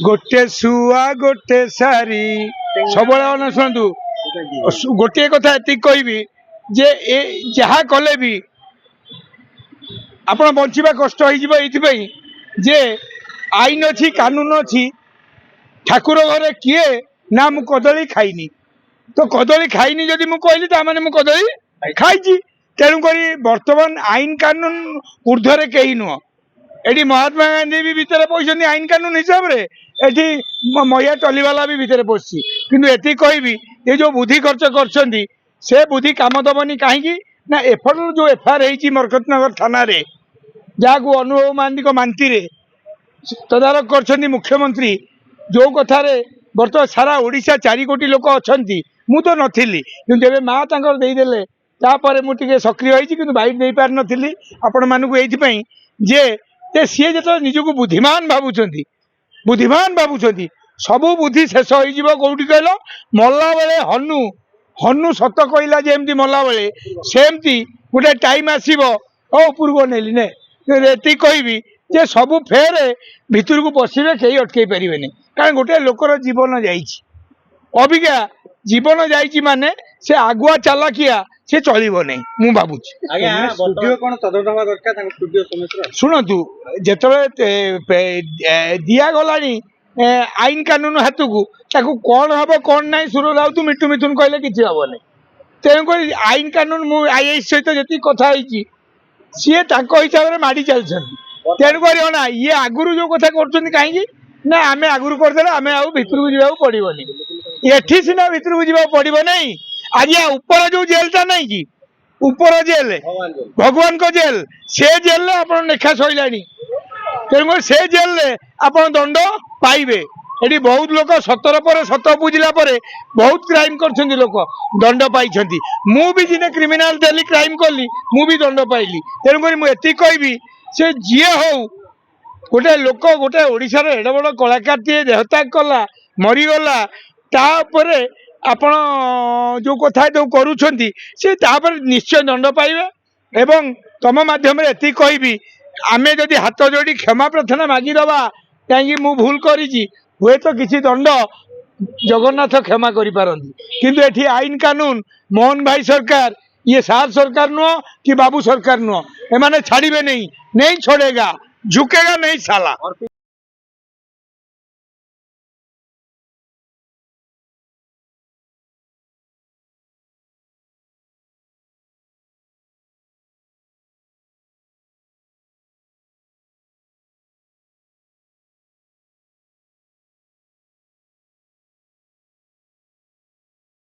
गोटे शुआ गोटे सारी सब शुणु गोटे कथा ये कहबी जे जहाँ कले भी आप बंचा कष्ट हो जे आईन अच्छी कानून अच्छी ठाकुर घरे किए ना मु कदली खाइनी तो कदली खाइनी जदि मु कहली तामाने मु कदली खाई तेणुक बर्तमान आईन कानून ऊर्ध्वे कहीं नुह एटी महात्मा गांधी भी भितर पहुंचती आईन कानून हिसाब से एटी मैया टलीवाला भी भितर पशि किंतु एति कहबी ये जो बुद्धि खर्च कर से बुद्धि काम दबनी कहीं ना एफर जो एफआईआर होती मरकतनगर थाना रे जहाँ को अनुभव महांती मानती रे तदारक कर मुख्यमंत्री जो कथार बर्तमान सारा ओडिशा 4 कोटी लोक अच्छा मु तो नथिली किंतु एबे माँ तांकर देदेले तापर मुझे सक्रिय होती बाइट दे पार नी आपण मानक ये जे सी जो निजक बुद्धिमान भावुं सबू बुद्धि शेष हो कौटी कहल मल्ला बेले हनु हनु सत कहला जमी मल्ला बेले सेमती गोटे टाइम आसो ऊपर को नेली ने ये कहबी जे सबू फेर भितर को पशिबे कहीं अटकई पारे कारण गोटे लोकर जीवन जाबिका जीवन जाइए माने से आगुआ चालाकिया से चलो नहीं मु भावुँ शुणु जिते दिगला आईन कानून हाथ को कौन हम कौन ना सुर राउत मिठू मिथुन कहले कि हम ना तेणुक आईन कानून मु आईएएस सहित जी कथा सी हिसाब से माड़ी चलती तेणुक ना ये आगुरी जो कथा कर कहीं ना आम आगुरी करदे आम आउ भितर को जावाक पड़ोनी एठी सीना भितर को जावाक पड़ो नहीं आज ऊपर जो जेलटा नहीं कि ऊपर जेल भगवान को जेल से जेल आप लेखा सैला तेणुक से जेल आप दंड पाइबे ये बहुत लोग 17 पर 17 बुझला बहुत क्राइम कर लोक दंड पाई मु भी दिने क्रिमिनाल देली क्राइम कली मु भी दंड पाइली तेणुक मुझे कहबी से जी हो गोटे लोक गोटे ओडिशार एडे बड़ कलाकार टे देहत्याग कला मरीगला तापर आपण जो कथा जो करुछंती से तापर निश्चय दंड पाइबे एवं तम माध्यम ये कहबी आमे जदि हाथ जोड़ी क्षमा प्रार्थना मागिदबा कहीं मु भूल करी हुए तो किसी दंड जगन्नाथ क्षमा करि पारंती किंतु एठी आईन कानून मोहन भाई सरकार ये सार सरकार नुह कि बाबू सरकार नुह एमाने छाड़िबे नहीं छोड़ेगा झुकेगा नहीं साला।